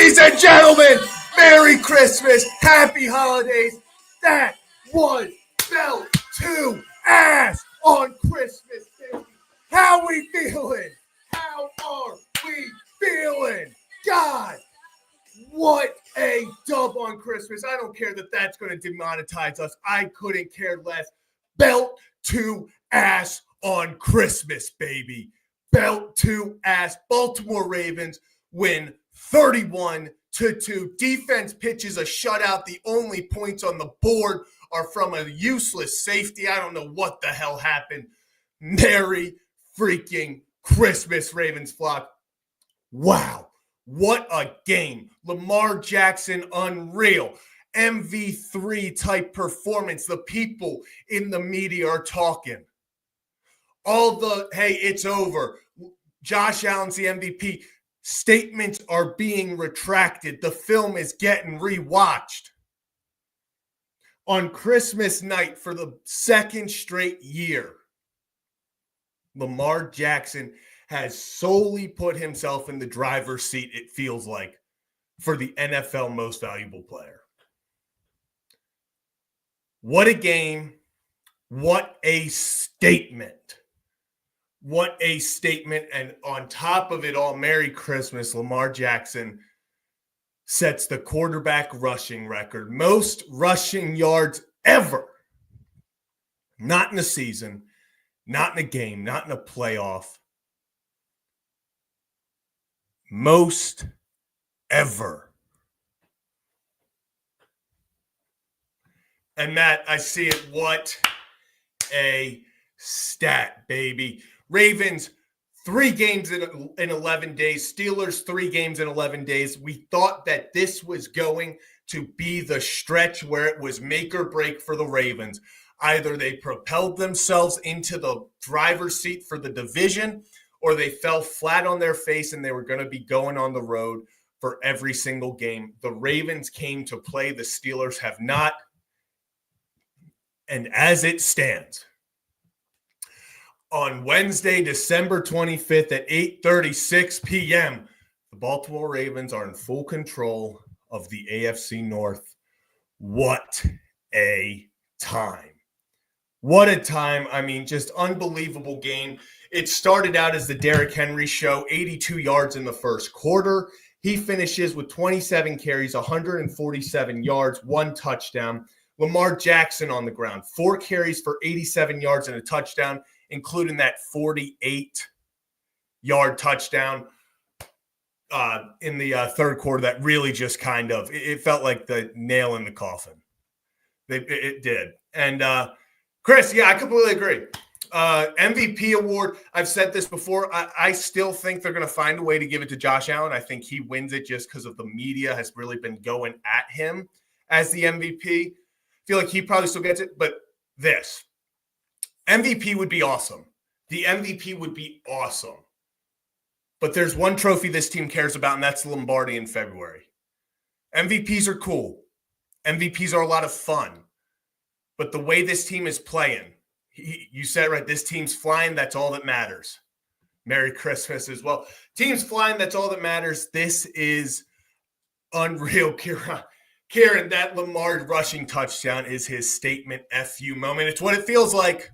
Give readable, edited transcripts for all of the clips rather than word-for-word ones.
Ladies and gentlemen, Merry Christmas, Happy Holidays. That was Belt to Ass on Christmas, baby. How we feeling? How are we feeling? God, what a dub on Christmas. I don't care that that's going to demonetize us. I couldn't care less. Belt to Ass on Christmas, baby. Belt to Ass. Baltimore Ravens win 31-2. Defense pitches a shutout. The only points on the board are from a useless safety. I don't know what the hell happened. Merry freaking Christmas, Ravens flock. Wow. What a game. Lamar Jackson, unreal. MV3 type performance. The people in the media are talking. Hey, it's over. Josh Allen's the MVP. Statements are being retracted. The film is getting rewatched. On Christmas night for the second straight year, Lamar Jackson has solely put himself in the driver's seat, it feels like, for the NFL most valuable player. What a game. What a statement. What a statement. And on top of it all, Merry Christmas, Lamar Jackson sets the quarterback rushing record. Most rushing yards ever. Not in a season, not in a game, not in a playoff. Most ever. And Matt, I see it. What a stat, baby. Ravens, 3 games in 11 days. Steelers, 3 games in 11 days. We thought that this was going to be the stretch where it was make or break for the Ravens. Either they propelled themselves into the driver's seat for the division, or they fell flat on their face and they were going to be going on the road for every single game. The Ravens came to play. The Steelers have not. And as it stands, on Wednesday, December 25th at 8:36 p.m., the Baltimore Ravens are in full control of the AFC North. What a time. What a time. I mean, just unbelievable game. It started out as the Derrick Henry show, 82 yards in the first quarter. He finishes with 27 carries, 147 yards, 1 touchdown. Lamar Jackson on the ground, 4 carries for 87 yards and a touchdown, including that 48-yard touchdown in the third quarter that really just kind of, it felt like the nail in the coffin. It did. And Chris, yeah, I completely agree. MVP award, I've said this before. I still think they're going to find a way to give it to Josh Allen. I think he wins it just because of the media has really been going at him as the MVP. I feel like he probably still gets it, but this MVP would be awesome. The MVP would be awesome. But there's one trophy this team cares about, and that's Lombardi in February. MVPs are cool. MVPs are a lot of fun. But the way this team is playing, you said it right, this team's flying, that's all that matters. Merry Christmas as well. Team's flying, that's all that matters. This is unreal, Kieran, that Lamar rushing touchdown is his statement FU moment. It's what it feels like.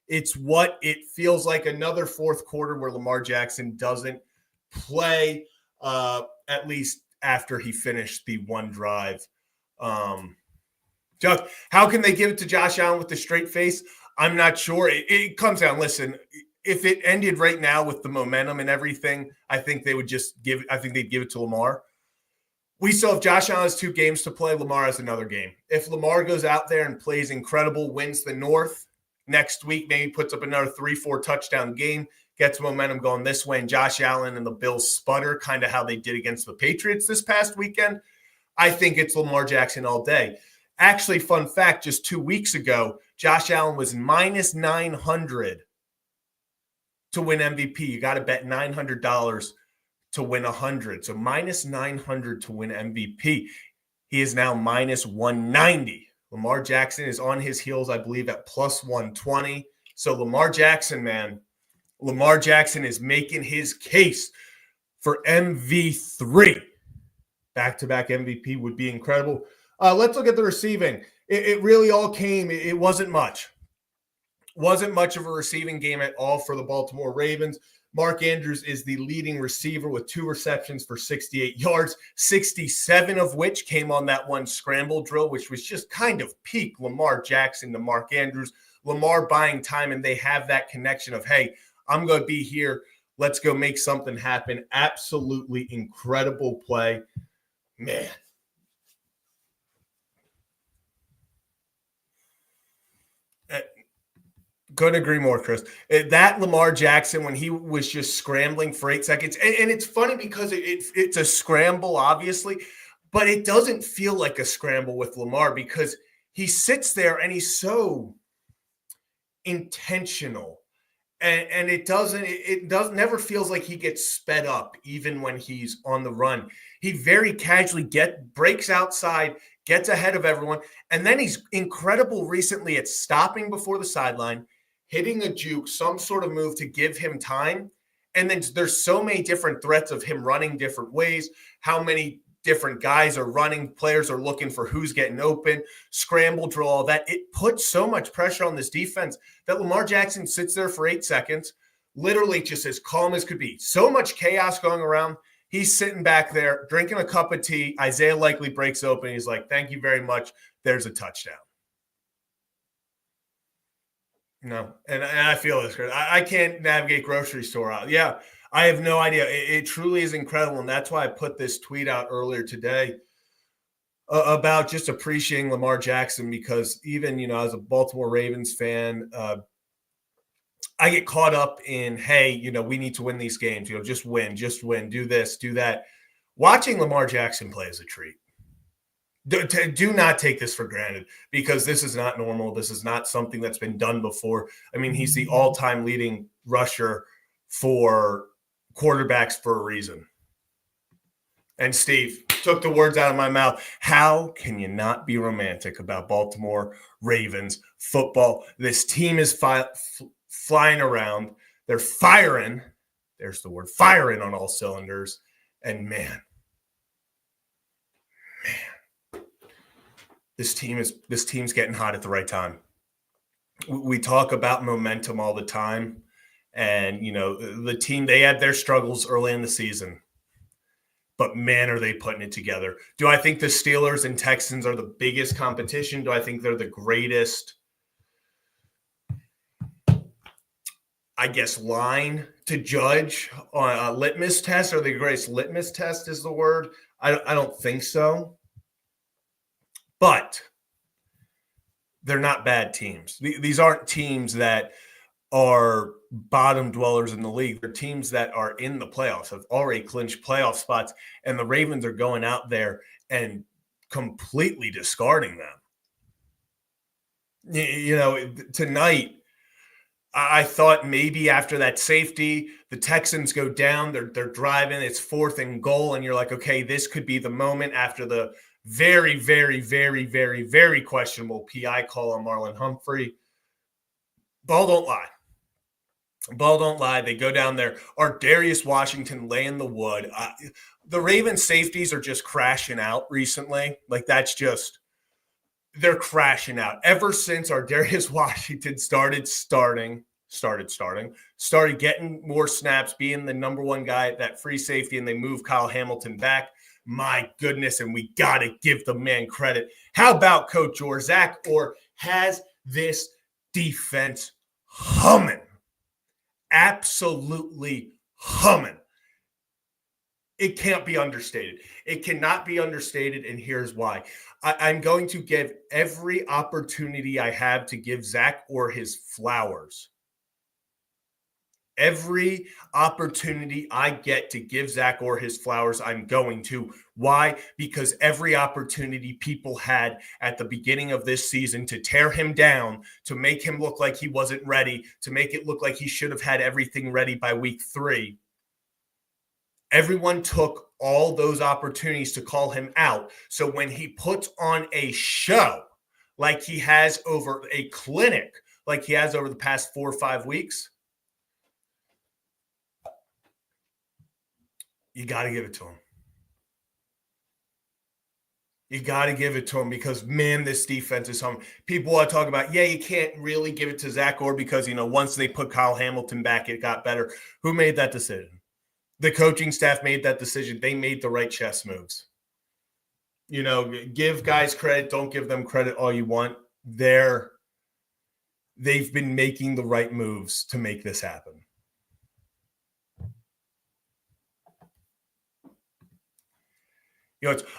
It's what it feels like. Another fourth quarter where Lamar Jackson doesn't play, at least after he finished the one drive. Chuck, how can they give it to Josh Allen with the straight face? I'm not sure. It comes down. Listen, if it ended right now with the momentum and everything, I think they would just they'd give it to Lamar. We still have Josh Allen has 2 games to play. Lamar has another game. If Lamar goes out there and plays incredible, wins the North next week, maybe puts up another 3-4 touchdown game, gets momentum going this way, and Josh Allen and the Bills sputter, kind of how they did against the Patriots this past weekend, I think it's Lamar Jackson all day. Actually, fun fact, just 2 weeks ago, Josh Allen was minus 900 to win MVP. You got to bet $900 to win 100. So minus 900 to win MVP. He is now minus 190. Lamar Jackson is on his heels, I believe, at plus 120. So Lamar Jackson, man, Lamar Jackson is making his case for MV3. back-to-back MVP would be incredible. Let's look at the receiving. It really all came. It wasn't much. Wasn't much of a receiving game at all for the Baltimore Ravens. Mark Andrews is the leading receiver with 2 receptions for 68 yards, 67 of which came on that one scramble drill, which was just kind of peak Lamar Jackson to Mark Andrews. Lamar buying time, and they have that connection of, hey, I'm going to be here. Let's go make something happen. Absolutely incredible play. Man. Couldn't agree more, Chris. That Lamar Jackson, when he was just scrambling for 8 seconds, and it's funny because it's a scramble, obviously, but it doesn't feel like a scramble with Lamar because he sits there and he's so intentional. And it never feels like he gets sped up even when he's on the run. He very casually breaks outside, gets ahead of everyone, and then he's incredible recently at stopping before the sideline, hitting a juke, some sort of move to give him time. And then there's so many different threats of him running different ways, how many different guys are running, players are looking for who's getting open, scramble drill, all that. It puts so much pressure on this defense that Lamar Jackson sits there for 8 seconds, literally just as calm as could be. So much chaos going around. He's sitting back there drinking a cup of tea. Isaiah Likely breaks open. He's like, thank you very much. There's a touchdown. No, and I feel this, Chris. I can't navigate grocery store out. Yeah, I have no idea. It truly is incredible, and that's why I put this tweet out earlier today about just appreciating Lamar Jackson because even, as a Baltimore Ravens fan, I get caught up in, hey, we need to win these games. Just win, do this, do that. Watching Lamar Jackson play is a treat. Do not take this for granted because this is not normal. This is not something that's been done before. I mean, he's the all-time leading rusher for quarterbacks for a reason. And Steve took the words out of my mouth. How can you not be romantic about Baltimore Ravens football? This team is flying around. They're firing. There's the word, firing on all cylinders. And man. This team's getting hot at the right time. We talk about momentum all the time. And, the team, they had their struggles early in the season. But, man, are they putting it together. Do I think the Steelers and Texans are the biggest competition? Do I think they're the greatest, I guess, line to judge on a litmus test? Or the greatest litmus test is the word? I don't think so. But they're not bad teams. These aren't teams that are bottom dwellers in the league. They're teams that are in the playoffs, have already clinched playoff spots, and the Ravens are going out there and completely discarding them. Tonight, I thought maybe after that safety, the Texans go down, they're driving, it's 4th and goal, and you're like, okay, this could be the moment after the very, very, very, very, very questionable PI call on Marlon Humphrey. Ball don't lie. They go down there. Darius Washington laying the wood. The Ravens safeties are just crashing out recently. Like they're crashing out. Ever since Darius Washington started getting more snaps, being the number one guy at that free safety, and they move Kyle Hamilton back. My goodness, and we got to give the man credit. How about Coach Zach Orr has this defense humming? Absolutely humming. It can't be understated. It cannot be understated, and here's why. I'm going to give every opportunity I have to give Zach Orr his flowers. Every opportunity I get to give Zach Orr his flowers, I'm going to. Why? Because every opportunity people had at the beginning of this season to tear him down, to make him look like he wasn't ready, to make it look like he should have had everything ready by week 3, everyone took all those opportunities to call him out. So when he puts on a show like he has over a clinic, like he has over the past 4 or 5 weeks, you got to give it to him. You got to give it to him because, man, this defense is home. People want to talk about, yeah, you can't really give it to Zach Orr because, once they put Kyle Hamilton back, it got better. Who made that decision? The coaching staff made that decision. They made the right chess moves. Give guys credit. Don't give them credit all you want. They've been making the right moves to make this happen.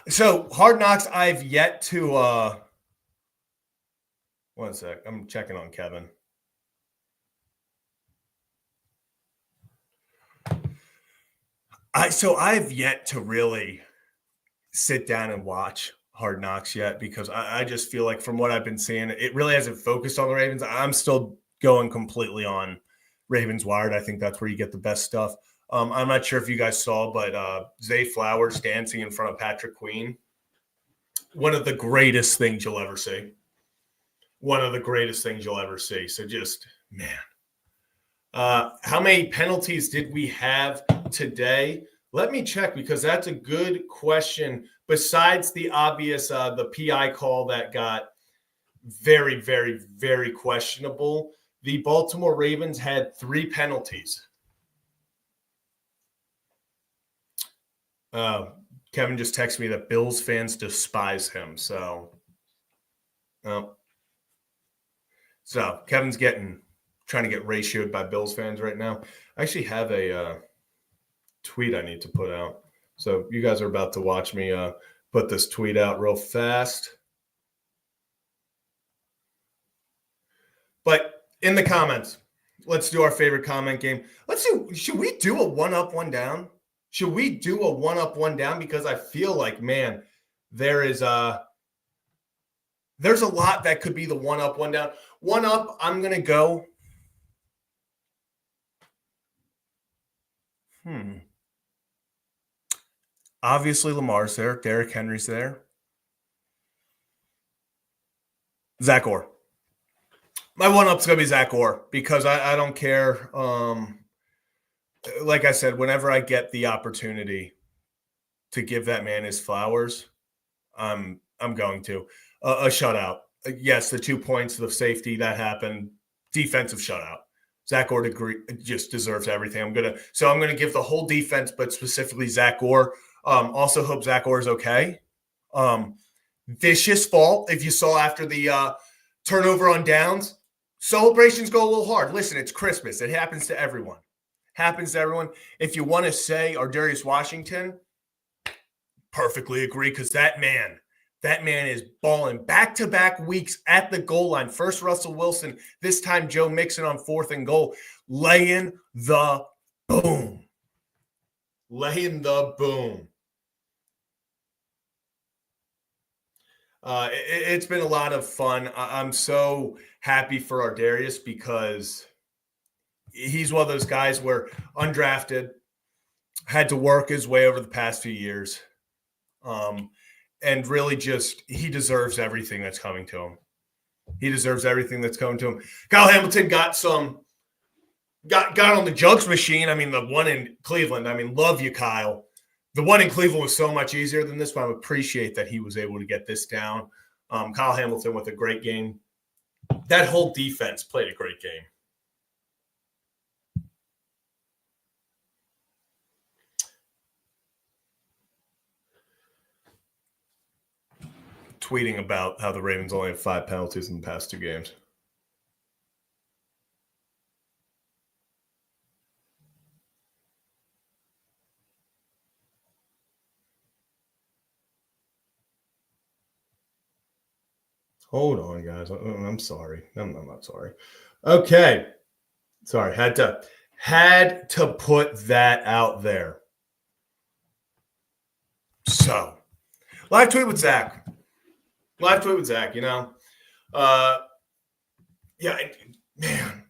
So Hard Knocks, I've yet to one sec. I'm checking on Kevin. I've yet to really sit down and watch Hard Knocks yet because I just feel like from what I've been seeing, it really hasn't focused on the Ravens. I'm still going completely on Ravens Wired. I think that's where you get the best stuff. I'm not sure if you guys saw, but Zay Flowers dancing in front of Patrick Queen. One of the greatest things you'll ever see. One of the greatest things you'll ever see. So just, man. How many penalties did we have today? Let me check because that's a good question. Besides the obvious, the PI call that got very, very, very questionable, the Baltimore Ravens had 3 penalties. Kevin just texted me that Bills fans despise him. So Kevin's trying to get ratioed by Bills fans right now. I actually have a tweet I need to put out. So you guys are about to watch me put this tweet out real fast. But in the comments, let's do our favorite comment game. Should we do a 1-up, 1-down? Should we do a 1-up, 1-down? Because I feel like, man, there's a lot that could be the 1-up, 1-down. 1-up, I'm going to go. Obviously, Lamar's there. Derrick Henry's there. Zach Orr. My 1-up's going to be Zach Orr because I don't care. Like I said, whenever I get the opportunity to give that man his flowers, I'm going to. A shutout. Yes, the 2 points, the safety, that happened. Defensive shutout. Zach Orr just deserves everything. I'm going to give the whole defense, but specifically Zach Orr. Also hope Zach Orr is okay. Vicious fault. If you saw after the turnover on downs, celebrations go a little hard. Listen, it's Christmas. It happens to everyone. If you want to say Ardarius Washington, perfectly agree because that man is balling back-to-back weeks at the goal line. First Russell Wilson, this time Joe Mixon on 4th and goal, laying the boom. It's been a lot of fun. I'm so happy for Ardarius because he's one of those guys where undrafted, had to work his way over the past few years. And really he deserves everything that's coming to him. Kyle Hamilton got on the jugs machine. I mean, the one in Cleveland, love you, Kyle. The one in Cleveland was so much easier than this one. I appreciate that he was able to get this down. Kyle Hamilton with a great game. That whole defense played a great game. Tweeting about how the Ravens only have 5 penalties in the past 2 games. Hold on, guys. I'm sorry. I'm not sorry. Okay. Sorry. Had to put that out there. So, live tweet with Zach. Yeah, man.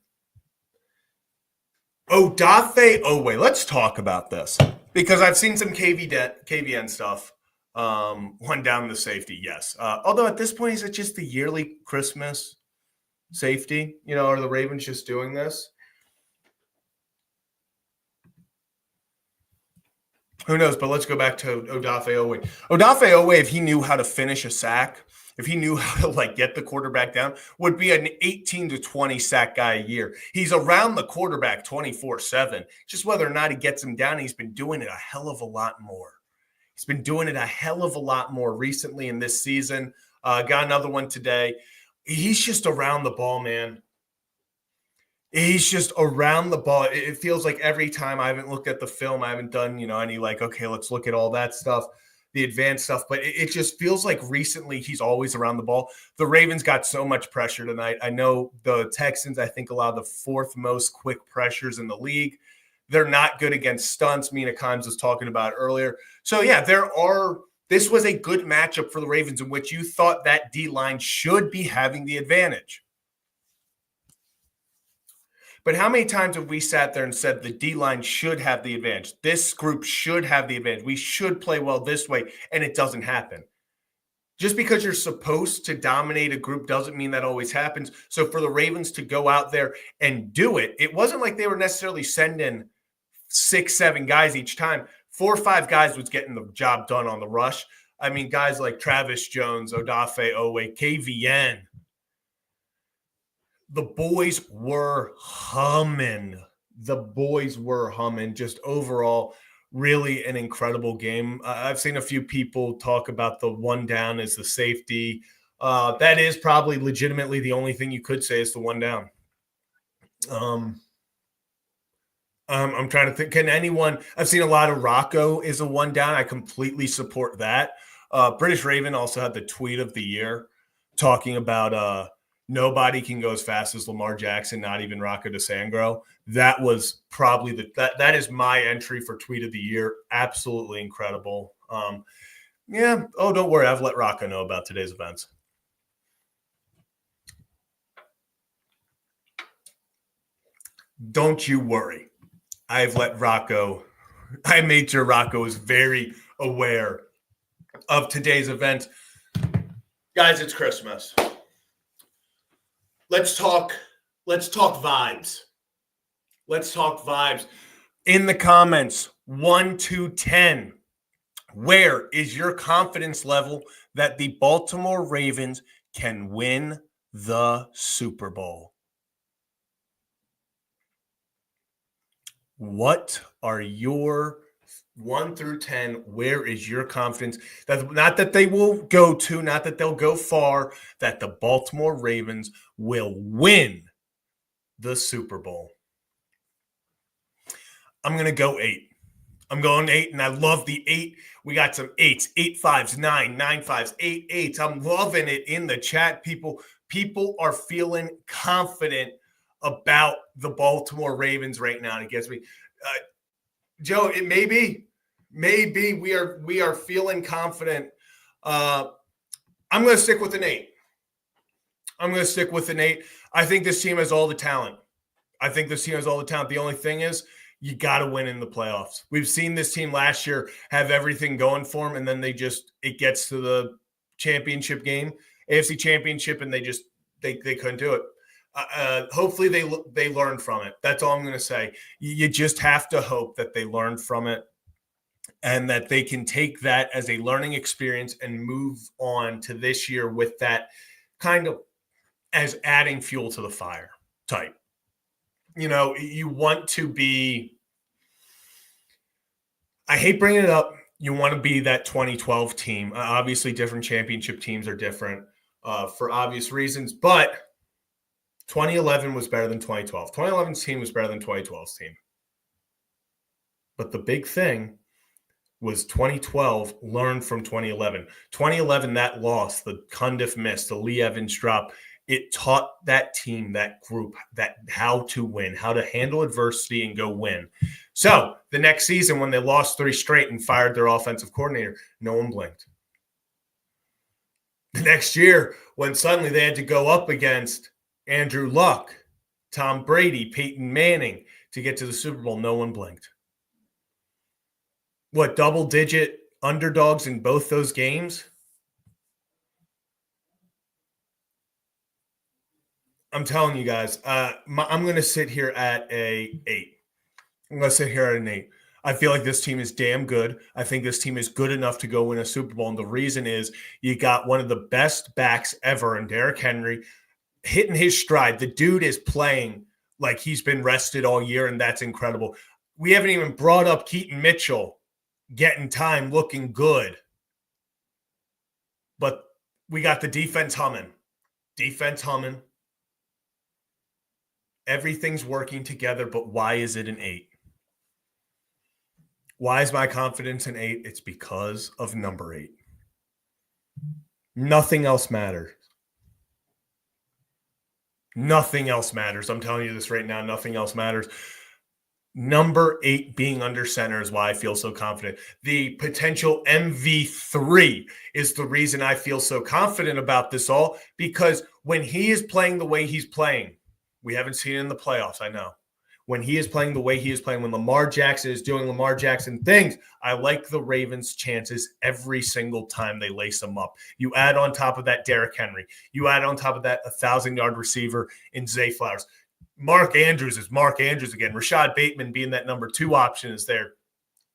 Odafe Owe. Let's talk about this because I've seen some KVN stuff. One down the safety, yes. Although at this point, is it just the yearly Christmas safety? Are the Ravens just doing this? Who knows? But let's go back to Odafe Owe. Odafe Owe, if he knew how to finish a sack, if he knew how to get the quarterback down, would be an 18 to 20 sack guy a year. He's around the quarterback 24/7. Just whether or not he gets him down, he's been doing it a hell of a lot more. He's been doing it a hell of a lot more recently in this season. Got another one today. He's just around the ball, man. He's just around the ball. It feels like every time. I haven't looked at the film. I haven't done, any okay, let's look at all that stuff, the advanced stuff. But it just feels like recently he's always around the ball. The Ravens got so much pressure tonight. I know the Texans, I think, allowed the fourth most quick pressures in the league. They're not good against stunts. Mina Kimes was talking about earlier. So, yeah, this was a good matchup for the Ravens in which you thought that D-line should be having the advantage. But how many times have we sat there and said the D-line should have the advantage? This group should have the advantage. We should play well this way, and it doesn't happen. Just because you're supposed to dominate a group doesn't mean that always happens. So for the Ravens to go out there and do it, it wasn't like they were necessarily sending 6-7 guys each time. 4 or 5 guys was getting the job done on the rush. I mean, guys like Travis Jones, Odafe Owe, KVN. The boys were humming. Just overall, really an incredible game. I've seen a few people talk about the one down as the safety. That is probably legitimately the only thing you could say is the one down. I'm trying to think. Can anyone? I've seen a lot of Rocco is a one down. I completely support that. British Raven also had the tweet of the year talking about nobody can go as fast as Lamar Jackson, not even Rocco DeSangro. That was probably that is my entry for tweet of the year. Absolutely incredible. Yeah. Oh, don't worry. I've let Rocco know about today's events. Don't you worry. I made sure Rocco is very aware of today's event. Guys, it's Christmas. Let's talk vibes. Let's talk vibes. In the comments, 1 to 10, where is your confidence level that the Baltimore Ravens can win the Super Bowl? What are your 1 through 10? Where is your confidence? Not that they will go to, not that they'll go far, that the Baltimore Ravens will win the Super Bowl. I'm going to go 8. I'm going 8, and I love the 8. We got some 8s, 8 5s, 9 5s, 8 8s. I'm loving it in the chat. People are feeling confident about the Baltimore Ravens right now. And it gets me. Joe, it may be we are feeling confident. I'm going to stick with an 8. I think this team has all the talent. The only thing is you got to win in the playoffs. We've seen this team last year have everything going for them, and then it gets to the championship game, AFC championship, and they couldn't do it. Hopefully they learn from it. That's all I'm going to say. You just have to hope that they learn from it and that they can take that as a learning experience and move on to this year with that kind of as adding fuel to the fire type. You want to be, I hate bringing it up, you want to be that 2012 team. Obviously, different championship teams are different for obvious reasons, but 2011 was better than 2012. 2011's team was better than 2012's team. But the big thing was 2012 learned from 2011. 2011, that loss, the Cundiff miss, the Lee Evans drop, it taught that team, that group, that how to win, how to handle adversity and go win. So the next season, when they lost 3 straight and fired their offensive coordinator, no one blinked. The next year, when suddenly they had to go up against Andrew Luck, Tom Brady, Peyton Manning to get to the Super Bowl, no one blinked. What, double-digit underdogs in both those games? I'm telling you guys, I'm going to sit here at an 8. I feel like this team is damn good. I think this team is good enough to go win a Super Bowl. And the reason is you got one of the best backs ever in Derrick Henry hitting his stride. The dude is playing like he's been rested all year, and that's incredible. We haven't even brought up Keaton Mitchell getting time, looking good. But we got the defense humming. Everything's working together, but why is it an 8? Why is my confidence an 8? It's because of number 8. Nothing else matters. Nothing else matters. I'm telling you this right now. Nothing else matters. Number 8 being under center is why I feel so confident. The potential MV3 is the reason I feel so confident about this all, because when he is playing the way he's playing, we haven't seen it in the playoffs, I know. When he is playing the way he is playing, when Lamar Jackson is doing Lamar Jackson things, I like the Ravens' chances every single time they lace them up. You add on top of that Derrick Henry. You add on top of that 1,000-yard receiver in Zay Flowers. Mark Andrews is Mark Andrews again. Rashad Bateman being that number 2 option is there.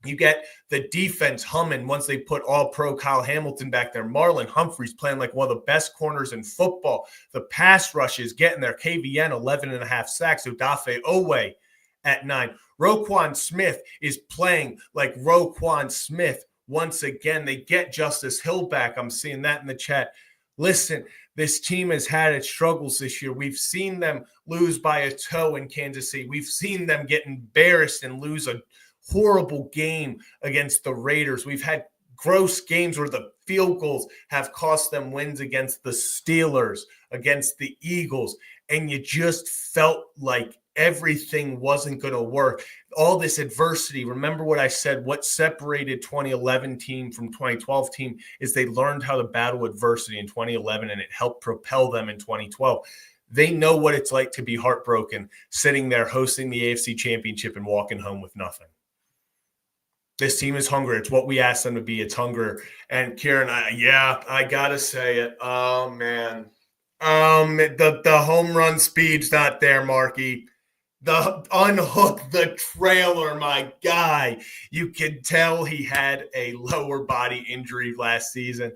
You get the defense humming once they put all-pro Kyle Hamilton back there. Marlon Humphrey's playing like one of the best corners in football. The pass rush is getting there. KVN, 11.5 sacks. Odafe Owe at 9. Roquan Smith is playing like Roquan Smith once again. They get Justice Hill back. I'm seeing that in the chat. Listen, this team has had its struggles this year. We've seen them lose by a toe in Kansas City. We've seen them get embarrassed and lose a horrible game against the Raiders. We've had gross games where the field goals have cost them wins against the Steelers, against the Eagles, and you just felt like everything wasn't going to work. All this adversity, remember what I said, what separated 2011 team from 2012 team is they learned how to battle adversity in 2011, and it helped propel them in 2012. They know what it's like to be heartbroken, sitting there hosting the AFC Championship and walking home with nothing. This team is hungry. It's what we asked them to be. It's hunger. And Kieran, I got to say it. Oh, man. The home run speed's not there, Marky. The unhook the trailer, my guy. You can tell he had a lower body injury last season.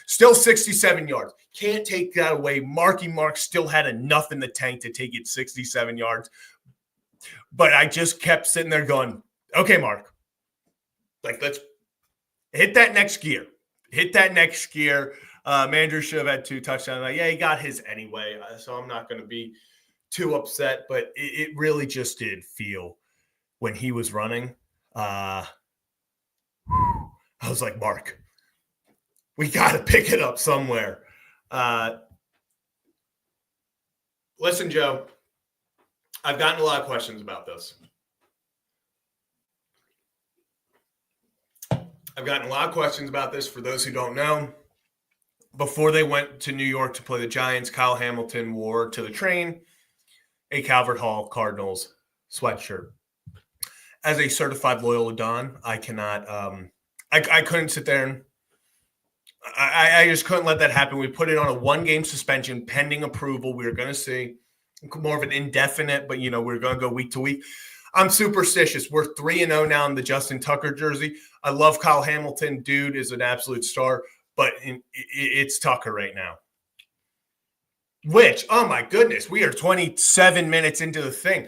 Still 67 yards. Can't take that away. Marky Mark still had enough in the tank to take it 67 yards. But I just kept sitting there going, okay, Mark. Like, let's hit that next gear. Mandrew should have had 2 touchdowns. Like, yeah, he got his anyway, so I'm not going to be too upset. But it really just did feel when he was running. I was like, Mark, we got to pick it up somewhere. Listen, Joe, I've gotten a lot of questions about this. For those who don't know, before they went to New York to play the Giants, Kyle Hamilton wore to the train a Calvert Hall Cardinals sweatshirt. As a certified loyal Don, I cannot I couldn't sit there and I just couldn't let that happen. We put it on a 1-game suspension pending approval. We were going to see more of an indefinite, but, we're going to go week to week. I'm superstitious. We're 3-0 now in the Justin Tucker jersey. I love Kyle Hamilton. Dude is an absolute star, but it's Tucker right now. Which, oh my goodness, we are 27 minutes into the thing.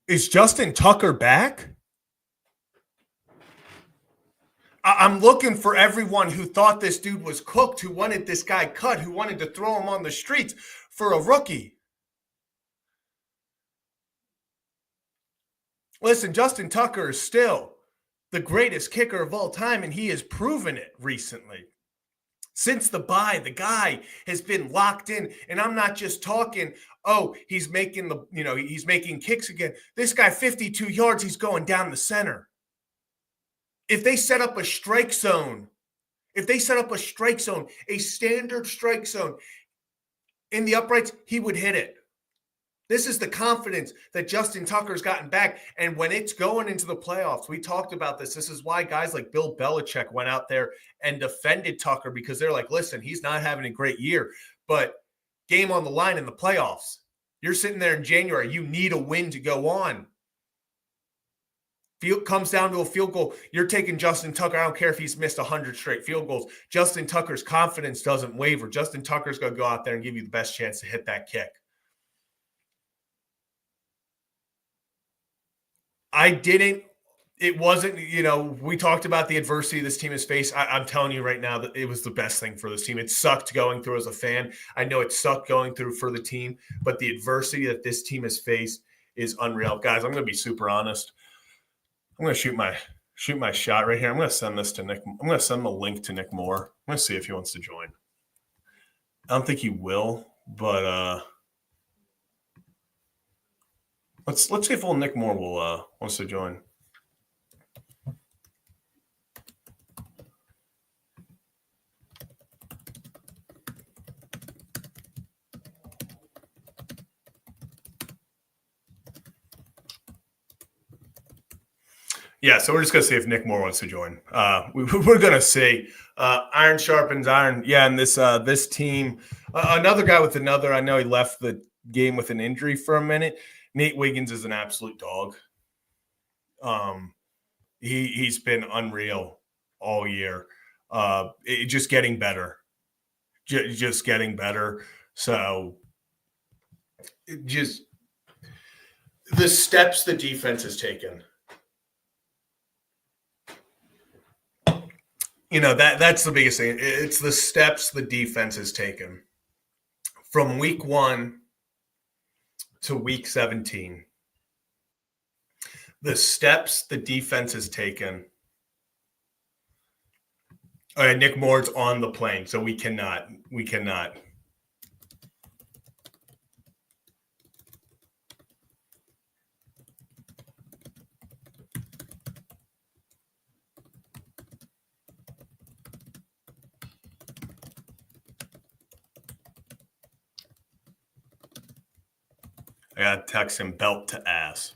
Is Justin Tucker back? I'm looking for everyone who thought this dude was cooked, who wanted this guy cut, who wanted to throw him on the streets for a rookie. Listen, Justin Tucker is still the greatest kicker of all time, and he has proven it recently. Since the bye, the guy has been locked in, and I'm not just talking, he's making he's making kicks again. This guy, 52 yards, he's going down the center. If they set up a strike zone, a standard strike zone in the uprights, he would hit it. This is the confidence that Justin Tucker's gotten back. And when it's going into the playoffs, we talked about this. This is why guys like Bill Belichick went out there and defended Tucker, because they're like, listen, he's not having a great year, but game on the line in the playoffs. You're sitting there in January. You need a win to go on. Comes down to a field goal. You're taking Justin Tucker. I don't care if he's missed 100 straight field goals. Justin Tucker's confidence doesn't waver. Justin Tucker's going to go out there and give you the best chance to hit that kick. It wasn't, we talked about the adversity this team has faced. I'm telling you right now that it was the best thing for this team. It sucked going through as a fan. I know it sucked going through for the team, but the adversity that this team has faced is unreal. Guys, I'm going to be super honest. I'm going to shoot my shot right here. I'm going to send this to Nick. I'm going to send him a link to Nick Moore. I'm going to see if he wants to join. I don't think he will, but let's see if old Nick Moore will wants to join. Yeah, so we're just going to see if Nick Moore wants to join. We're going to see. Iron sharpens iron. Yeah, and this team, another guy with another, I know he left the game with an injury for a minute. Nate Wiggins is an absolute dog. He's been unreal all year. Just getting better. Just getting better. So just the steps the defense has taken. That's the biggest thing. It's the steps the defense has taken from week 1 to week 17. The steps the defense has taken. All right, Nick Moore's on the plane, so we cannot. I got to text him belt to ass.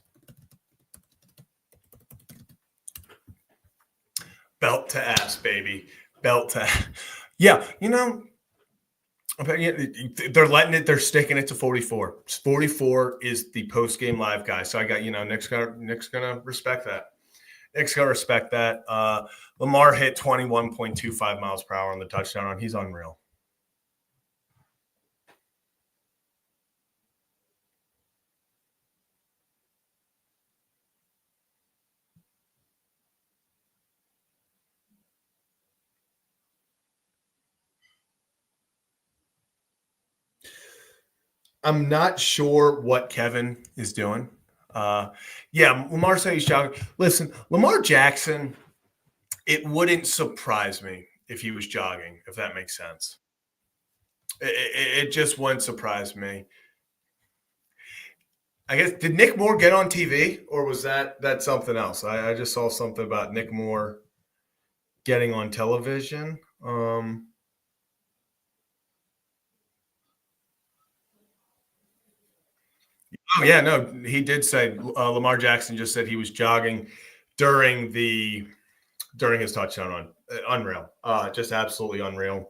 Belt to ass, baby. Belt to ass. Yeah, they're sticking it to 44. 44 is the post-game live guy. So I got, Nick's gonna respect that. Nick's gonna respect that. Lamar hit 21.25 miles per hour on the touchdown run. He's unreal. I'm not sure what Kevin is doing. Lamar said he's jogging. Listen, Lamar Jackson, it wouldn't surprise me if he was jogging, if that makes sense. It just wouldn't surprise me. I guess, did Nick Moore get on TV, or was that something else? I just saw something about Nick Moore getting on television. Oh yeah, no, he did say Lamar Jackson just said he was jogging during his touchdown run. Unreal, just absolutely unreal.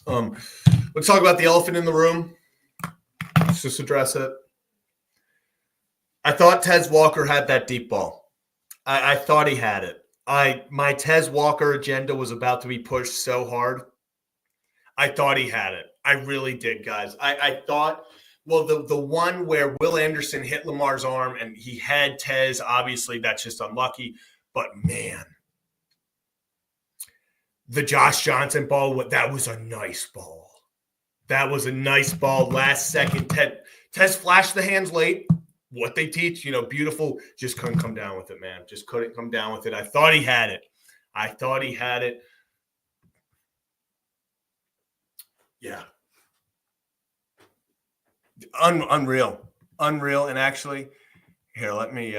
Let's talk about the elephant in the room. Let's just address it. I thought Tez Walker had that deep ball. I thought he had it. My Tez Walker agenda was about to be pushed so hard. I thought he had it. I really did, guys. I thought. Well, the one where Will Anderson hit Lamar's arm and he had Tez, obviously that's just unlucky. But, man, the Josh Johnson ball, that was a nice ball. That was a nice ball. Last second, Tez flashed the hands late. What they teach, beautiful. Just couldn't come down with it, man. Just couldn't come down with it. I thought he had it. Yeah. Unreal. And actually, here, let me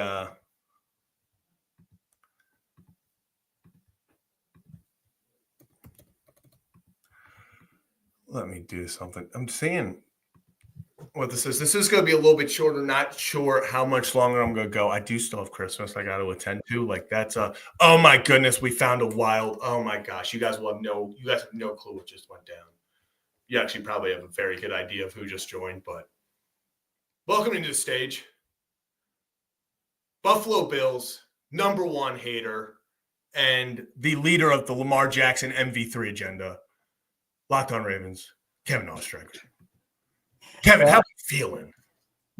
do something. I'm seeing what this is. This is going to be a little bit shorter. Not sure how much longer I'm going to go. I do still have Christmas I got to attend to. Like that's oh my goodness, we found a wild. Oh my gosh, you guys have no clue what just went down. You actually probably have a very good idea of who just joined, but welcome to the stage. Buffalo Bills #1 hater and the leader of the Lamar Jackson MV3 agenda. Locked on Ravens, Kevin Oestreicher. Kevin, how are you feeling?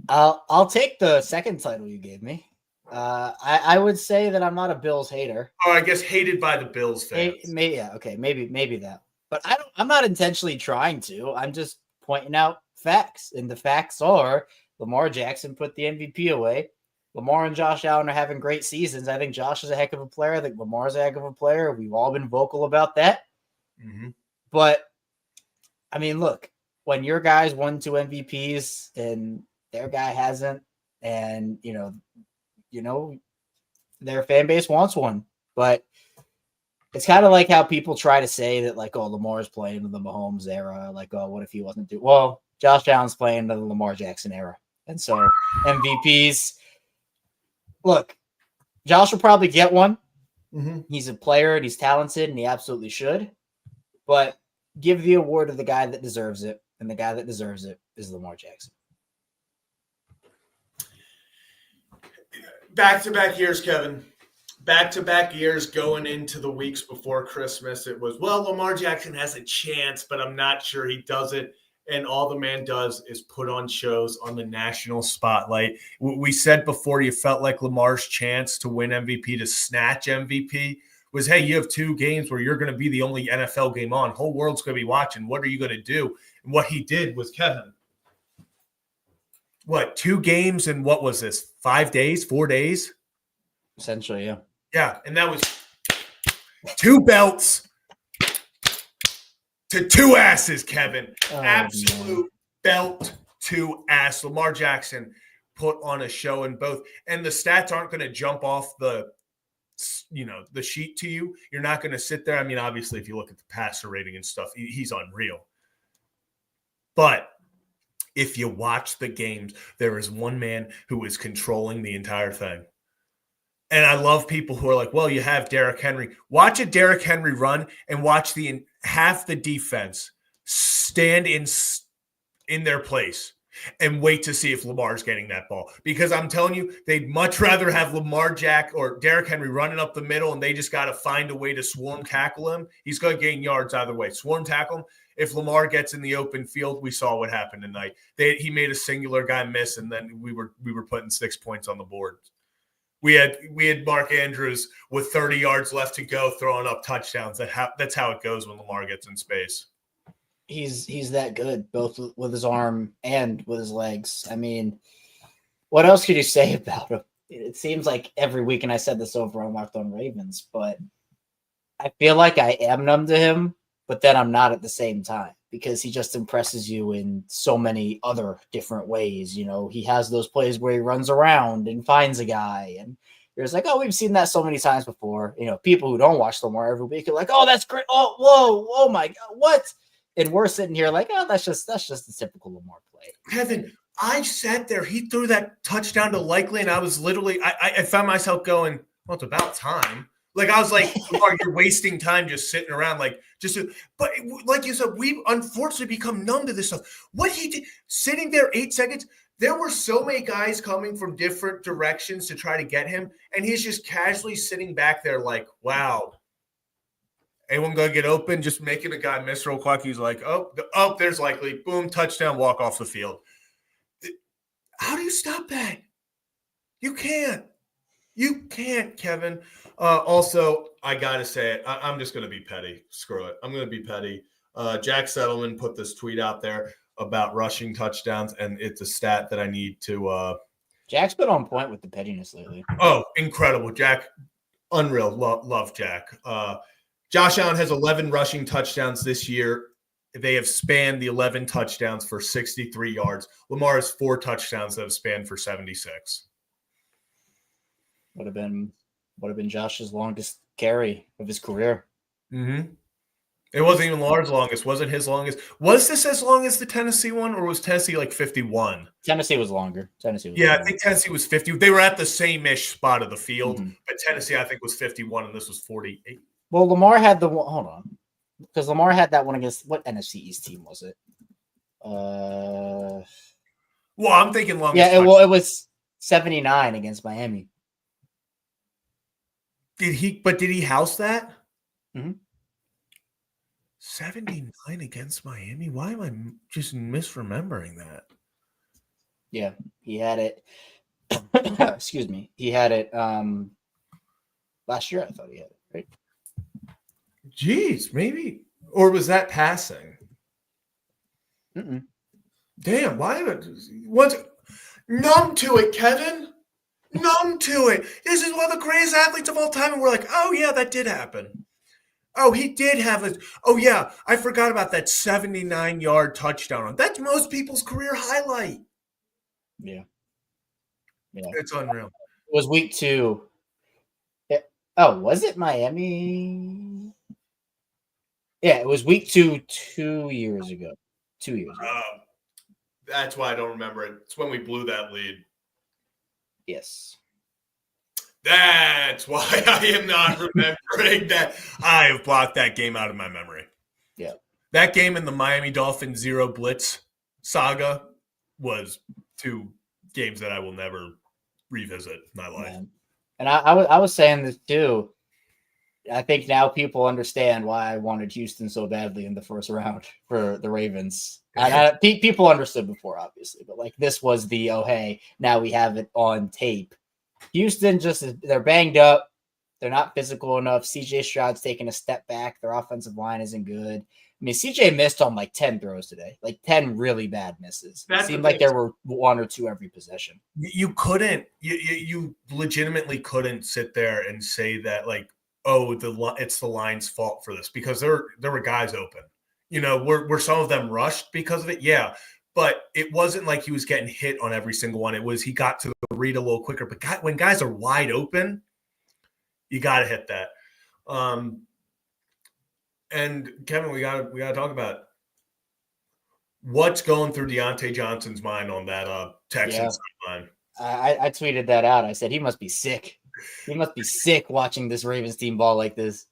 I'll take the second title you gave me. I would say that I'm not a Bills hater. Oh, I guess hated by the Bills fans. Maybe that. But I'm not intentionally trying to. I'm just pointing out facts, and the facts are Lamar Jackson put the MVP away. Lamar and Josh Allen are having great seasons. I think Josh is a heck of a player. I think Lamar's a heck of a player. We've all been vocal about that. Mm-hmm. But I mean, look, when your guys won 2 MVPs and their guy hasn't, and you know, their fan base wants one, but it's kind of like how people try to say that, like, oh, Lamar's playing in the Mahomes era. Like, oh, what if he wasn't doing well? Josh Allen's playing in the Lamar Jackson era, and so MVPs. Look, Josh will probably get one. Mm-hmm. He's a player and he's talented and he absolutely should. But give the award to the guy that deserves it, and the guy that deserves it is Lamar Jackson. Back-to-back years, Kevin. Back-to-back years going into the weeks before Christmas. It was, well, Lamar Jackson has a chance, but I'm not sure he does it. And all the man does is put on shows on the national spotlight. We said before, you felt like Lamar's chance to win MVP, to snatch MVP, was, hey, you have 2 games where you're going to be the only NFL game on. Whole world's going to be watching. What are you going to do? And what he did was, Kevin, 2 games in what was this, 5 days, 4 days? Essentially, yeah. Yeah, and that was 2 belts to 2 asses, Kevin. Absolute belt to ass. Lamar Jackson put on a show in both. And the stats aren't going to jump off the sheet to you. You're not going to sit there. I mean, obviously, if you look at the passer rating and stuff, he's unreal. But if you watch the games, there is one man who is controlling the entire thing. And I love people who are like, well, you have Derrick Henry. Watch a Derrick Henry run and watch half the defense stand in their place and wait to see if Lamar's getting that ball. Because I'm telling you, they'd much rather have Lamar Jack or Derrick Henry running up the middle, and they just got to find a way to swarm tackle him. He's going to gain yards either way. Swarm tackle him. If Lamar gets in the open field, we saw what happened tonight. He made a singular guy miss, and then we were putting 6 points on the board. We had Mark Andrews with 30 yards left to go, throwing up touchdowns. That's how it goes when Lamar gets in space. He's that good, both with his arm and with his legs. I mean, what else could you say about him? It seems like every week, and I said this over on Locked On Ravens, but I feel like I am numb to him, but then I'm not at the same time, because he just impresses you in so many other different ways. You know, he has those plays where he runs around and finds a guy, and you're just like, oh, we've seen that so many times before. You know, people who don't watch Lamar every week are like, oh, that's great. Oh, whoa, oh my God, what? And we're sitting here like, oh, that's just a typical Lamar play. Kevin, I sat there. He threw that touchdown to Likely, and I was literally, I found myself going, well, it's about time. Like, I was like, Lamar, you're wasting time just sitting around. But like you said, we've unfortunately become numb to this stuff. What he did, sitting there 8 seconds, there were so many guys coming from different directions to try to get him, and he's just casually sitting back there like, wow. Anyone going to get open? Just making a guy miss real quick. He's like, oh, there's Likely. Boom, touchdown, walk off the field. How do you stop that? You can't. You can't, Kevin. Also, I got to say it. I'm just going to be petty. Screw it. I'm going to be petty. Jack Settleman put this tweet out there about rushing touchdowns, and it's a stat that I need to Jack's been on point with the pettiness lately. Oh, incredible. Jack, unreal. Love Jack. Josh Allen has 11 rushing touchdowns this year. They have spanned the 11 touchdowns for 63 yards. Lamar has 4 touchdowns that have spanned for 76. Would have been Josh's longest carry of his career. Mm-hmm. It wasn't even Lamar's longest. Wasn't his longest. Was this as long as the Tennessee one, or was Tennessee like 51? Tennessee was longer. Yeah, I think Tennessee was 50. They were at the same-ish spot of the field, Mm-hmm. but Tennessee, I think, was 51, and this was 48. Well, Lamar had the one. Hold on. Because Lamar had that one against what NFC East team was it? Well, I'm thinking longest. Yeah, it was 79 against Miami. Did he house that? Mm-hmm. 79 against Miami? Why am I just misremembering that? Yeah, he had it. Excuse me. He had it last year. I thought he had it, right? Jeez, maybe. Or was that passing? Mm-mm. Damn, why? What's numb to it, Kevin? Numb to it. This is one of the greatest athletes of all time, and we're like, oh yeah, that did happen. Oh, he did have a. Oh yeah, I forgot about that 79-yard touchdown. That's most people's career highlight. Yeah, It's unreal. It was week 2. Oh, was it Miami? Yeah, it was week 2 2 years ago. 2 years ago. That's why I don't remember it. It's when we blew that lead. Yes. That's why I am not remembering that. I have blocked that game out of my memory. Yeah. That game in the Miami Dolphins 0 blitz saga was 2 games that I will never revisit in my life. Man. And I was saying this too. I think now people understand why I wanted Houston so badly in the first round for the Ravens. And people understood before, obviously, but like this was the, oh, hey, now we have it on tape. Houston they're banged up. They're not physical enough. CJ Stroud's taking a step back. Their offensive line isn't good. I mean, CJ missed on like 10 throws today, like 10 really bad misses. It seemed like there were 1 or 2 every possession. You couldn't, you legitimately couldn't sit there and say that like, oh, it's the line's fault for this, because there were guys open. Were some of them rushed because of it? Yeah. But it wasn't like he was getting hit on every single one. It was he got to the read a little quicker. But when guys are wide open, you got to hit that. And Kevin, we got to talk about what's going through Deontay Johnson's mind on that Texans sideline. I tweeted that out. I said he must be sick. He must be sick watching this Ravens team ball like this.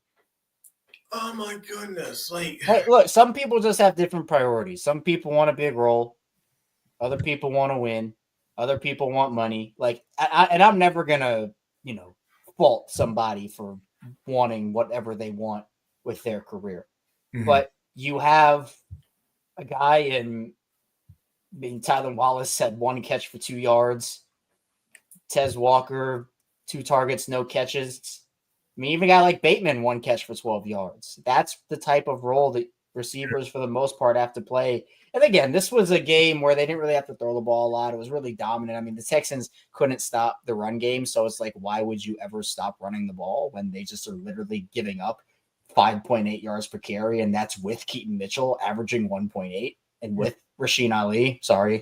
Oh my goodness! Like, hey, look, some people just have different priorities. Some people want a big role. Other people want to win. Other people want money. Like, and I'm never gonna, fault somebody for wanting whatever they want with their career. Mm-hmm. But you have a guy Tyler Wallace had 1 catch for 2 yards. Tez Walker, 2 targets, no catches. I mean, even a guy like Bateman, 1 catch for 12 yards. That's the type of role that receivers, for the most part, have to play. And again, this was a game where they didn't really have to throw the ball a lot. It was really dominant. I mean, the Texans couldn't stop the run game. So it's like, why would you ever stop running the ball when they just are literally giving up 5.8 yards per carry? And that's with Keaton Mitchell averaging 1.8 and with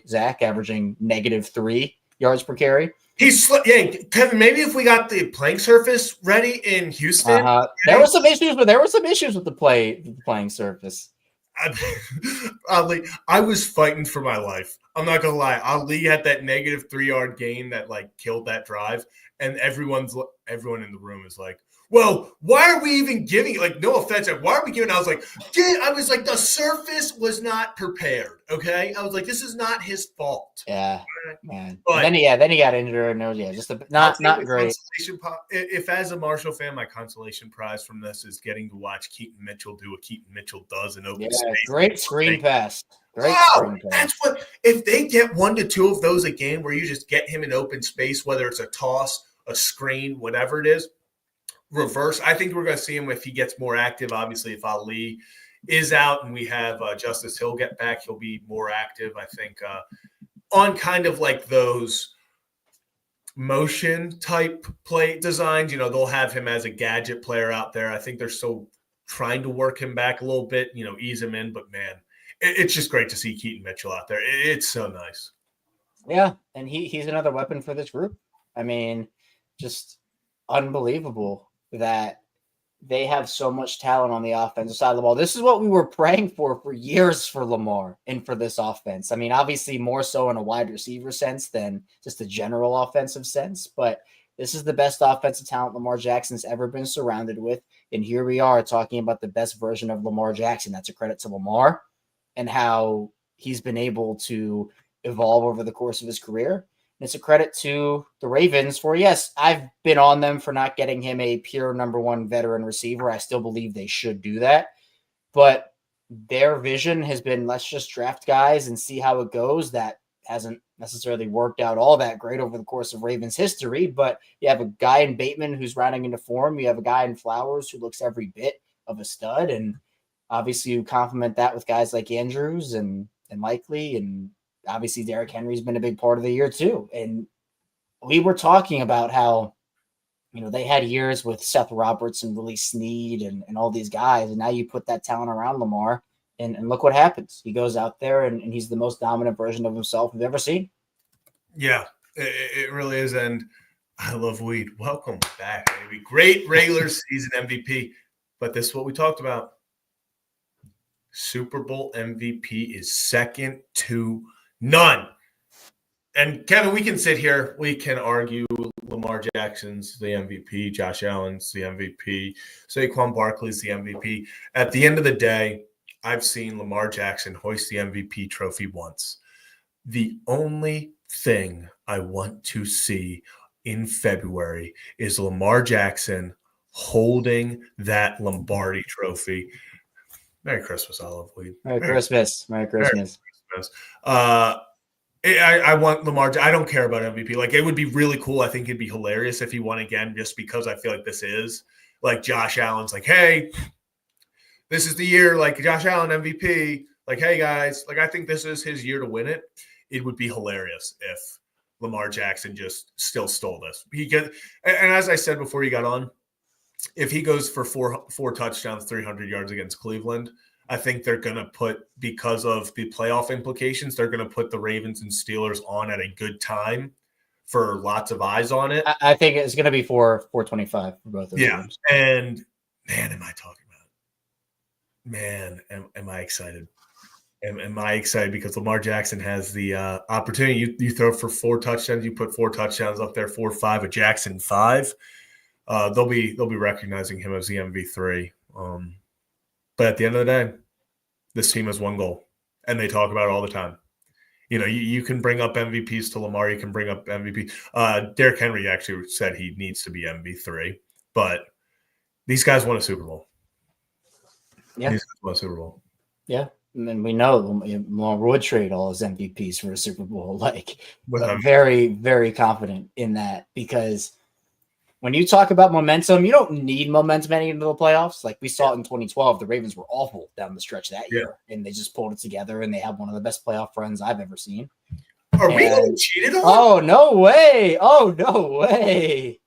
Zach, averaging -3 yards per carry. Kevin, maybe if we got the playing surface ready in Houston. There were some issues with the playing surface. Ali, I was fighting for my life. I'm not gonna lie. Ali had that -3 yard gain that like killed that drive, and everyone in the room is like, well, why are we even giving it? Like, no offense, why are we giving? I was like, the surface was not prepared. Okay, I was like, this is not his fault. Yeah, man. But then he got injured, and it was just not great. If as a Marshall fan, my consolation prize from this is getting to watch Keaton Mitchell do what Keaton Mitchell does in open space. Great screen pass. That's what. If they get 1 to 2 of those a game, where you just get him in open space, whether it's a toss, a screen, whatever it is. Reverse. I think we're going to see him if he gets more active. Obviously, if Ali is out and we have Justice Hill get back, he'll be more active. I think on kind of like those motion type play designs, they'll have him as a gadget player out there. I think they're still trying to work him back a little bit, ease him in. But man, it's just great to see Keaton Mitchell out there. It's so nice. Yeah, and he's another weapon for this group. I mean, just unbelievable that they have so much talent on the offensive side of the ball. This is what we were praying for years for Lamar and for this offense. I mean, obviously more so in a wide receiver sense than just a general offensive sense, but this is the best offensive talent Lamar Jackson's ever been surrounded with. And here we are talking about the best version of Lamar Jackson. That's a credit to Lamar and how he's been able to evolve over the course of his career. And it's a credit to the Ravens for, yes, I've been on them for not getting him a pure number one veteran receiver. I still believe they should do that. But their vision has been, let's just draft guys and see how it goes. That hasn't necessarily worked out all that great over the course of Ravens history. But you have a guy in Bateman who's rounding into form. You have a guy in Flowers who looks every bit of a stud. And obviously you complement that with guys like Andrews and Likely, and obviously Derrick Henry's been a big part of the year too. And we were talking about how, they had years with Seth Roberts and Willie Snead and all these guys. And now you put that talent around Lamar and look what happens. He goes out there and he's the most dominant version of himself we've ever seen. Yeah, it really is. And I love weed. Welcome back, baby. Great regular season MVP. But this is what we talked about. Super Bowl MVP is second to none. And Kevin, we can sit here, we can argue Lamar Jackson's the MVP, Josh Allen's the MVP, Saquon Barkley's the MVP. At the end of the day, I've seen Lamar Jackson hoist the MVP trophy once. The only thing I want to see in February is Lamar Jackson holding that Lombardi trophy. Merry Christmas, Olive Weed. Merry Christmas. Merry Christmas. I want Lamar. I don't care about MVP. Like, it would be really cool. I think it'd be hilarious if he won again, just because I feel like this is like Josh Allen's like, hey, this is the year, like Josh Allen MVP. Like, hey guys, like I think this is his year to win it. It would be hilarious if Lamar Jackson just still stole this. And as I said before he got on, if he goes for four touchdowns, 300 yards against Cleveland, I think they're going to put, because of the playoff implications, they're going to put the Ravens and Steelers on at a good time for lots of eyes on it. I think it's going to be 425 for both of them. Yeah. And man, am I talking about it? Man, am I excited? Am I excited because Lamar Jackson has the opportunity. You throw for 4 touchdowns, you put 4 touchdowns up there, 4-5, a Jackson 5. They'll be recognizing him as the MV3. But at the end of the day, this team has one goal, and they talk about it all the time. You can bring up MVPs to Lamar. You can bring up MVP. Derrick Henry actually said he needs to be MV3, but these guys won a Super Bowl. Yeah, these guys won a Super Bowl. Yeah, and we know Lamar would trade all his MVPs for a Super Bowl. I'm very, very confident in that, because when you talk about momentum, you don't need momentum heading into the playoffs. Like we saw it in 2012, the Ravens were awful down the stretch that year, and they just pulled it together, and they have one of the best playoff runs I've ever seen. Are we getting cheated on? Oh, no way. Oh, no way.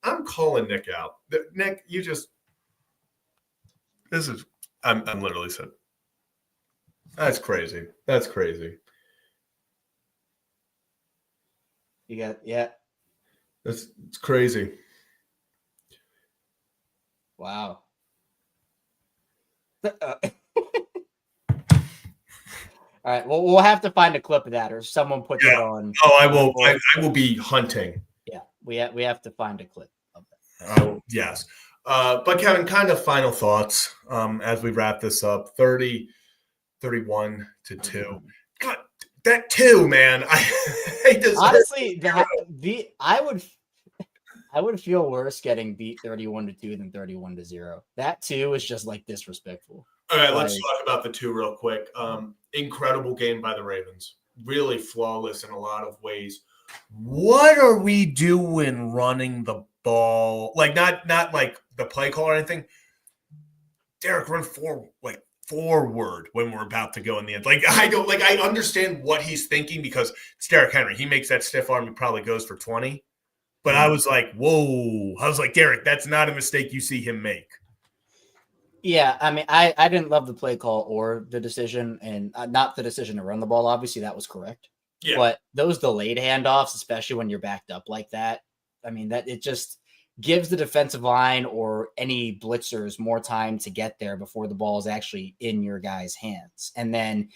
I'm calling Nick out. Nick, I'm literally said, that's crazy. That's crazy. Yeah. It's crazy. Wow. All right. Well, we'll have to find a clip of that, or someone put it on. Oh, I will. I will be hunting. Yeah, we have to find a clip of that. Oh, yes. But Kevin, kind of final thoughts as we wrap this up. 31-2. God, that 2, man. Honestly, I would feel worse getting beat 31-2 than 31-0. That 2 is just like disrespectful. All right, let's talk about the 2 real quick. Incredible game by the Ravens. Really flawless in a lot of ways. What are we doing running the ball? Like not like the play call or anything. Derek, run forward when we're about to go in the end. I understand what he's thinking, because it's Derrick Henry. He makes that stiff arm, he probably goes for 20. But I was like, whoa. I was like, Derek, that's not a mistake you see him make. Yeah, I mean, I didn't love the play call or the decision, and not the decision to run the ball. Obviously, that was correct. Yeah. But those delayed handoffs, especially when you're backed up like that, I mean, that it just gives the defensive line or any blitzers more time to get there before the ball is actually in your guy's hands. And then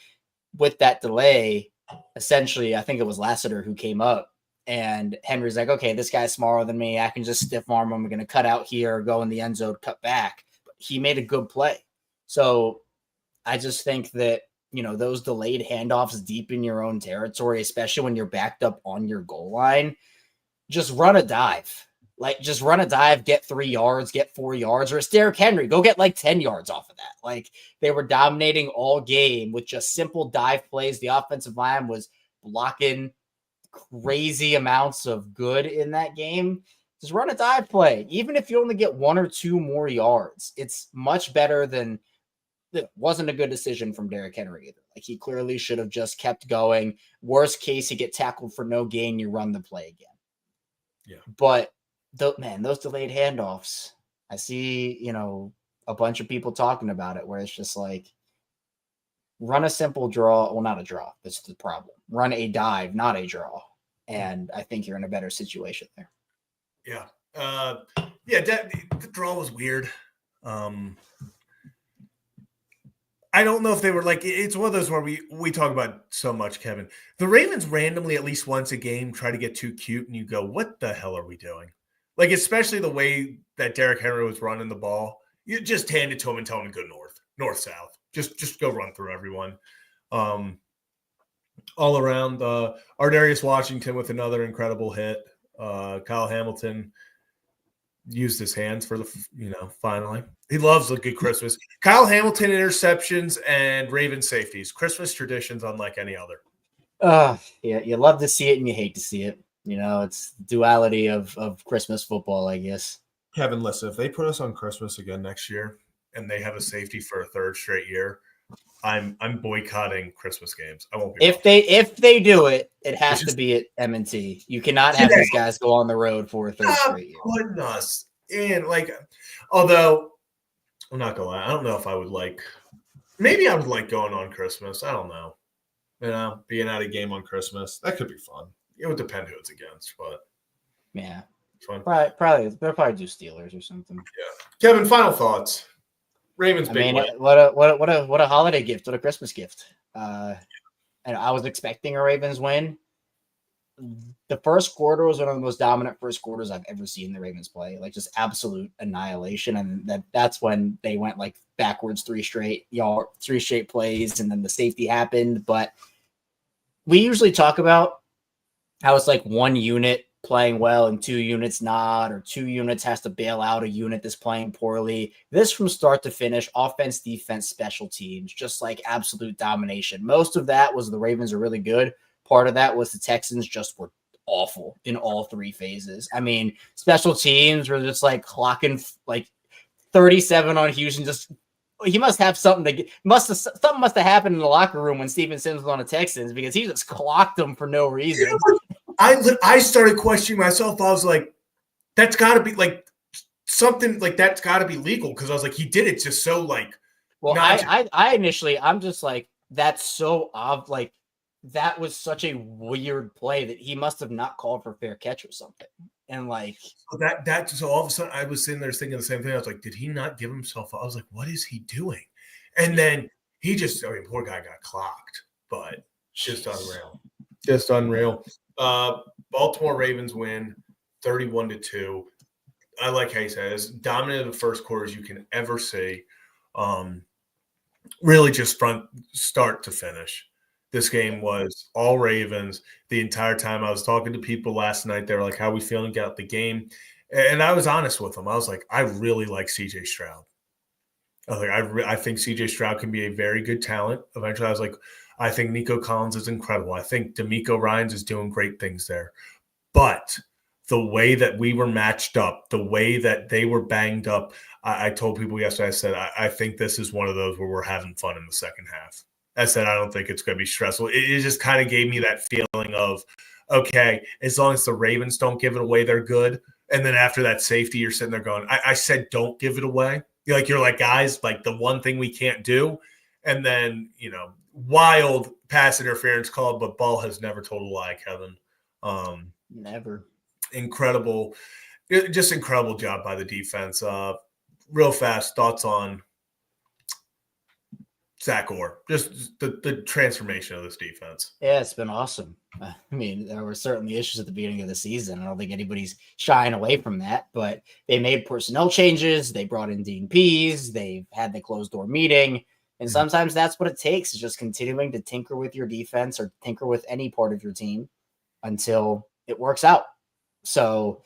with that delay, essentially, I think it was Lassiter who came up, and Henry's like, okay, this guy's smaller than me. I can just stiff arm him. I'm going to cut out here, go in the end zone, cut back. But he made a good play. So I just think that, those delayed handoffs deep in your own territory, especially when you're backed up on your goal line, just run a dive. Just run a dive, get 3 yards, get 4 yards, or it's Derrick Henry. Go get 10 yards off of that. They were dominating all game with just simple dive plays. The offensive line was blocking crazy amounts of good in that game. Just run a dive play. Even if you only get 1 or 2 more yards, it's much better than it wasn't a good decision from Derrick Henry either. He clearly should have just kept going. Worst case, you get tackled for no gain, you run the play again. Yeah. But those delayed handoffs, I see, a bunch of people talking about it where it's just run a simple draw. Well, not a draw. That's the problem. Run a dive, not a draw. And I think you're in a better situation there. Yeah. The draw was weird. I don't know if they were it's one of those where we talk about so much, Kevin. The Ravens randomly at least once a game try to get too cute and you go, what the hell are we doing? Especially the way that Derrick Henry was running the ball. You just hand it to him and tell him to go north-south. Just go run through everyone. All around, Ardarius Washington with another incredible hit. Kyle Hamilton used his hands for finally. He loves a good Christmas. Kyle Hamilton interceptions and Ravens safeties. Christmas traditions unlike any other. Yeah, you love to see it and you hate to see it. It's the duality of Christmas football, I guess. Kevin, listen, if they put us on Christmas again next year and they have a safety for a third straight year, I'm boycotting Christmas games. I won't be. If they do it, it has to be at M&T. You cannot have these guys go on the road for a third straight year. Putting us in, although I'm not gonna lie, I don't know if I would maybe I would like going on Christmas. I don't know. Being at a game on Christmas, that could be fun. It would depend who it's against, but yeah. Fun. Probably they'll probably do Steelers or something. Yeah. Kevin, final thoughts. Ravens big win. What a holiday gift, what a Christmas gift. And I was expecting a Ravens win. The first quarter was one of the most dominant first quarters I've ever seen the Ravens play. Just absolute annihilation. And that's when they went backwards 3 straight plays, and then the safety happened. But we usually talk about how it's one unit playing well and 2 units not, or 2 units has to bail out a unit that's playing poorly. This from start to finish, offense, defense, special teams, just absolute domination. Most of that was the Ravens are really good. Part of that was the Texans just were awful in all 3 phases. I mean, special teams were just clocking 37 on Houston. Just he must have something something must have happened in the locker room when Steven Sims was on the Texans, because he just clocked them for no reason. I started questioning myself. I was like, that's got to be something that's got to be legal, because I was he did it just so Well, I initially I'm just that's so that was such a weird play that he must have not called for fair catch or something. And so all of a sudden I was sitting there thinking the same thing. I was like, did he not give himself? I was like, what is he doing? And then he just, poor guy got clocked, but just unreal. Just unreal. Baltimore Ravens win 31-2. I like how you said, as dominant of the first quarter as you can ever see. Really just front start to finish. This game was all Ravens the entire time. I was talking to people last night. They were like, how are we feeling about the game? And I was honest with them. I was like, I really like C.J. Stroud. I was like, I think C.J. Stroud can be a very good talent. Eventually, I was like, I think Nico Collins is incredible. I think D'Amico Ryans is doing great things there. But the way that we were matched up, the way that they were banged up, I told people yesterday, I said, I think this is one of those where we're having fun in the second half. I said, I don't think it's going to be stressful. It just kind of gave me that feeling of, okay, as long as the Ravens don't give it away, they're good. And then after that safety, you're sitting there going, I said, don't give it away. You're like, guys, the one thing we can't do. And then, wild pass interference called, but ball has never told a lie, Kevin. Never. Incredible. Just incredible job by the defense. Real fast thoughts on Zach Orr, just the transformation of this defense. Yeah, it's been awesome. I mean, there were certainly issues at the beginning of the season. I don't think anybody's shying away from that, but they made personnel changes. They brought in Dean Pease. They've had the closed door meeting. And sometimes that's what it takes, is just continuing to tinker with your defense or tinker with any part of your team until it works out. So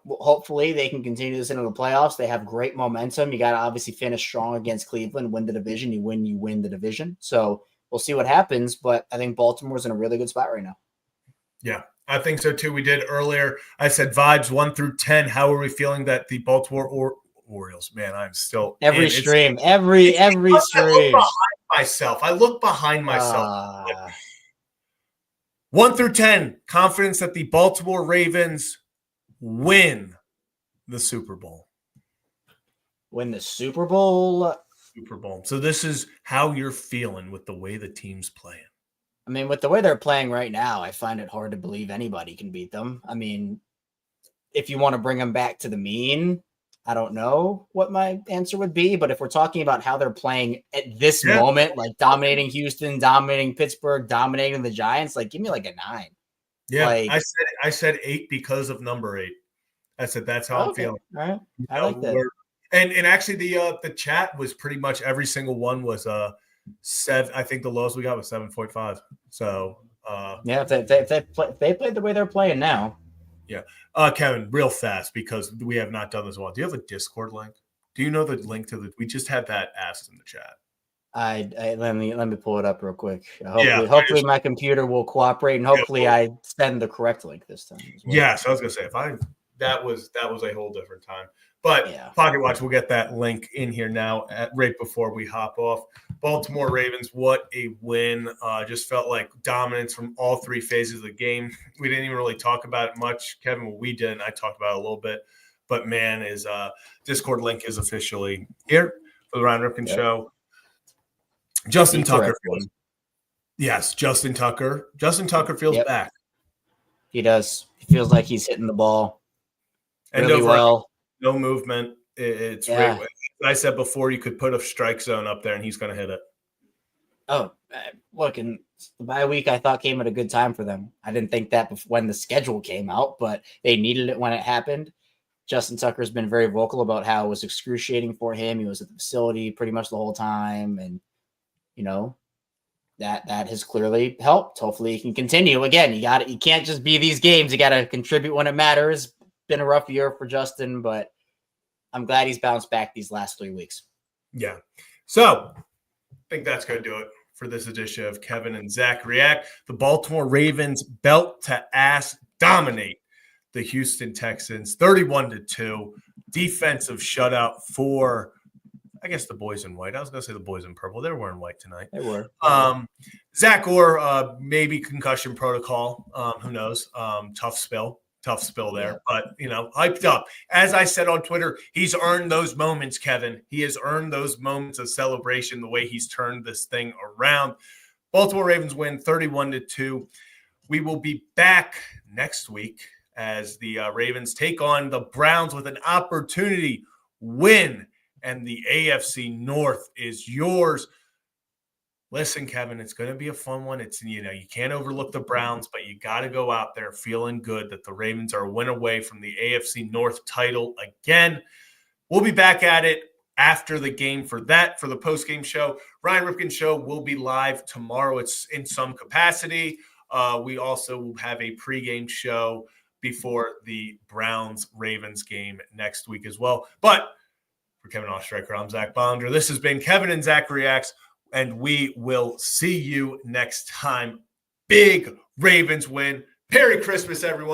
hopefully they can continue this into the playoffs. They have great momentum. You got to obviously finish strong against Cleveland, win the division. You win the division. So we'll see what happens, but I think Baltimore's in a really good spot right now. Yeah, I think so too. We did earlier. I said vibes 1 through 10. How are we feeling that the Baltimore Orioles? Man, I'm still every stream. I look behind myself. 1 through 10, confidence that the Baltimore Ravens win the Super Bowl. Win the Super Bowl? Super Bowl. So this is how you're feeling with the way the team's playing. I mean, with the way they're playing right now, I find it hard to believe anybody can beat them. I mean, if you want to bring them back to the mean, I don't know what my answer would be, but if we're talking about how they're playing at this moment, like dominating Houston, dominating Pittsburgh, dominating the Giants, like give me like a 9. Yeah, like, I said 8 because of number 8. I said that's how I'm feeling. All right, I like that. And actually the chat was pretty much every single one was 7. I think the lowest we got was 7.5. So yeah, if they played the way they're playing now. Yeah. Kevin, real fast, because we have not done this one. Do you have a Discord link? Do you know the link to we just had that asked in the chat. Let me pull it up real quick. Hopefully my computer will cooperate, and hopefully I send the correct link this time as well. Yeah, so I was gonna say that was a whole different time. But Pocket Watch, we'll get that link in here now right before we hop off. Baltimore Ravens, what a win. Just felt like dominance from all 3 phases of the game. We didn't even really talk about it much. Kevin, well, we didn't. I talked about it a little bit. But, man, his Discord link is officially here for the Ryan Ripken Show. Justin Tucker. Justin Tucker. Justin Tucker feels back. He does. He feels like he's hitting the ball really well. No movement. It's I said before, you could put a strike zone up there and he's going to hit it. Oh, look, and the bye week I thought came at a good time for them. I didn't think that when the schedule came out, but they needed it when it happened. Justin Tucker's been very vocal about how it was excruciating for him. He was at the facility pretty much the whole time, and that has clearly helped. Hopefully he can continue. Again, you can't just be these games. You got to contribute when it matters. Been a rough year for Justin, but I'm glad he's bounced back these last 3 weeks. Yeah. So I think that's going to do it for this edition of Kevin and Zach React. The Baltimore Ravens belt to ass dominate the Houston Texans 31-2. Defensive shutout for, I guess, the boys in white. I was going to say the boys in purple. They were wearing white tonight. They were. Zach Orr, maybe concussion protocol. Who knows? Tough spill there, but hyped up. As I said on Twitter, he's earned those moments, Kevin. He has earned those moments of celebration, the way he's turned this thing around. Baltimore Ravens win 31-2. We will be back next week as the Ravens take on the Browns with an opportunity win, and the AFC North is yours. Listen, Kevin, it's going to be a fun one. It's, you can't overlook the Browns, but you got to go out there feeling good that the Ravens are a win away from the AFC North title again. We'll be back at it after the game for the post-game show. Ryan Ripken Show will be live tomorrow. It's in some capacity. We also will have a pregame show before the Browns-Ravens game next week as well. But for Kevin Oestreicher, I'm Zach Bonder. This has been Kevin and Zach Reacts, and we will see you next time. Big Ravens win. Merry Christmas, everyone.